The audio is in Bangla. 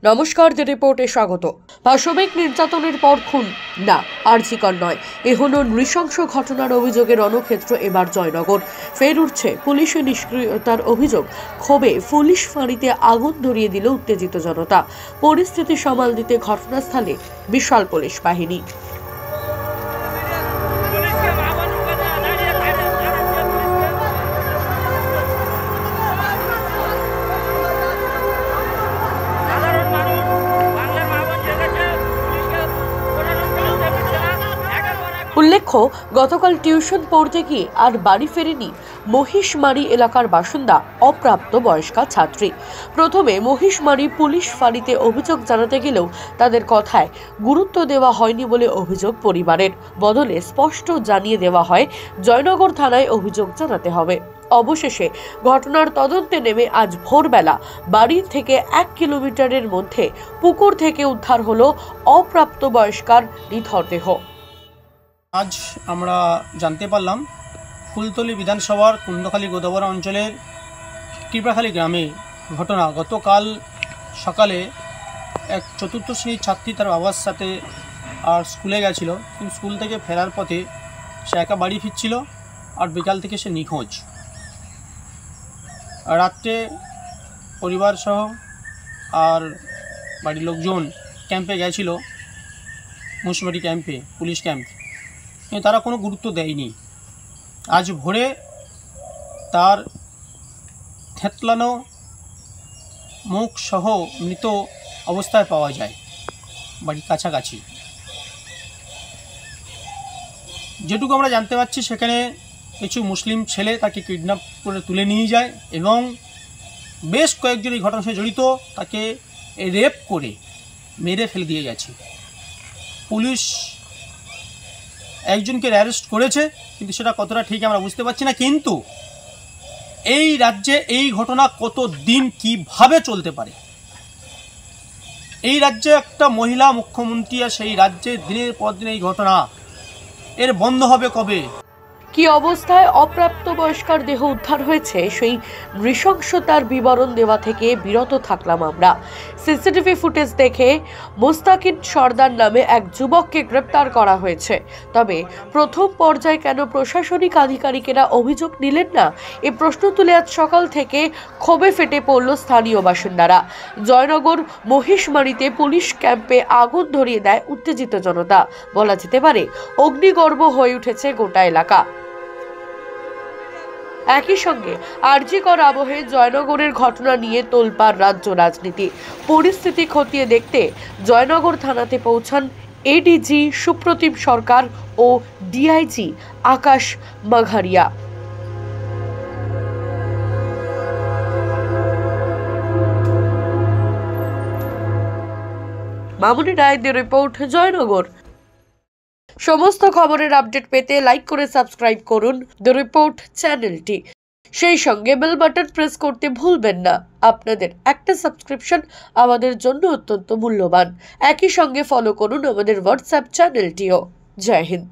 নমস্কার, দ্য রিপোর্টে স্বাগত। পাশবিক নির্যাতনের পর খুন না, আরজিকর নয়, এ হলো নৃশংস ঘটনার অভিযোগে রণক্ষেত্র এবার জয়নগর। ফের উঠছে পুলিশের নিষ্ক্রিয়তার অভিযোগ। ক্ষোভে পুলিশ ফাঁড়িতে আগুন ধরিয়ে দিল উত্তেজিত জনতা। পরিস্থিতি সামাল দিতে ঘটনাস্থলে বিশাল পুলিশ বাহিনী। উল্লেখ্য, গতকাল টিউশন পড়তে গিয়ে আর বাড়ি ফেরেনি মহিষমারি এলাকার বাসিন্দা অপ্রাপ্ত বয়স্কা ছাত্রী। প্রথমে মহিষমারি পুলিশ ফাঁড়িতে অভিযোগ জানাতে গেলেও তাদের কথায় গুরুত্ব দেওয়া হয়নি বলে অভিযোগ পরিবারের। বদলে স্পষ্ট জানিয়ে দেওয়া হয় জয়নগর থানায় অভিযোগ জানাতে হবে। অবশেষে ঘটনার তদন্তে নেমে আজ ভোরবেলা বাড়ি থেকে 1 কিলোমিটারের মধ্যে পুকুর থেকে উদ্ধার হলো অপ্রাপ্ত বয়স্কার নিথর দেহ। আজ আমরা জানতে পারলাম ফুলতলি বিধানসভার কুন্দখালী গোদাবরা অঞ্চলের কৃপাখালী গ্রামে ঘটনা। গতকাল সকালে এক চতুর্থ শ্রেণীর ছাত্রী তার বাবার সাথে আর স্কুলে গেছিল, কিন্তু স্কুল থেকে ফেরার পথে সে একা বাড়ি ফিরছিল আর বিকাল থেকে সে নিখোঁজ। রাত্রে পরিবার সহ আর বাড়ির লোকজন ক্যাম্পে গেছিল, মুন্সিপালিটি ক্যাম্পে, পুলিশ ক্যাম্প, কিন্তু তারা কোনো গুরুত্ব দেয়নি। আজ ভোরে তার থেতলানো মুখ সহ মৃত অবস্থায় পাওয়া যায় বাড়ির কাছাকাছি। যেটুকু আমরা জানতে পারছি, সেখানে কিছু মুসলিম ছেলে তাকে কিডন্যাপ করে তুলে নিয়ে যায় এবং বেশ কয়েকজন এই ঘটনার সাথে জড়িত তাকে রেপ করে মেরে ফেলে দিয়ে গেছে। পুলিশ একজনকে অ্যারেস্ট করেছে, কিন্তু সেটা কতটা ঠিক আমরা বুঝতে পারছি না। কিন্তু এই রাজ্যে এই ঘটনা কত দিন কিভাবে চলতে পারে? এই রাজ্যে একটা মহিলা মুখ্যমন্ত্রী, আর সেই রাজ্যে দিনের পর দিন এই ঘটনা, এর বন্ধ হবে কবে? কি অবস্থায় অপ্রাপ্ত বয়স্কার দেহ উদ্ধার হয়েছে সেই নৃশংসতার বিবরণ দেওয়া থেকে বিরত থাকলাম আমরা। সিসিটিভি ফুটেজ দেখে মোস্তাকিন সর্দার নামে এক যুবককে গ্রেপ্তার করা হয়েছে। তবে প্রথম পর্যায়ে কেন প্রশাসনিক আধিকারিকেরা অভিযোগ নিলেন না, এ প্রশ্ন তুলে আজ সকাল থেকে ক্ষোভে ফেটে পড়ল স্থানীয় বাসিন্দারা। জয়নগর মহিষমারিতে পুলিশ ক্যাম্পে আগুন ধরিয়ে দেয় উত্তেজিত জনতা। বলা যেতে পারে অগ্নিগর্ভ হয়ে উঠেছে গোটা এলাকা। একই সঙ্গে আরজিকর আবহে জয়নগরের ঘটনা নিয়ে তোলপাড় রাজ্য রাজনীতি। পরিস্থিতি খতিয়ে দেখতে জয়নগর থানাতে পৌঁছান ADG Supratim Sarkar O DIG Akash মাঘারিয়া। Mamuni Roy, the report, Joynagar. সমস্ত খবরের আপডেট পেতে লাইক করে সাবস্ক্রাইব করুন দ্য রিপোর্ট চ্যানেলটি। সেই সঙ্গে বেল বাটন প্রেস করতে ভুলবেন না। আপনাদের একটা সাবস্ক্রিপশন আমাদের জন্য অত্যন্ত মূল্যবান। একই সঙ্গে ফলো করুন আমাদের হোয়াটসঅ্যাপ চ্যানেলটিও। জয় হিন্দ।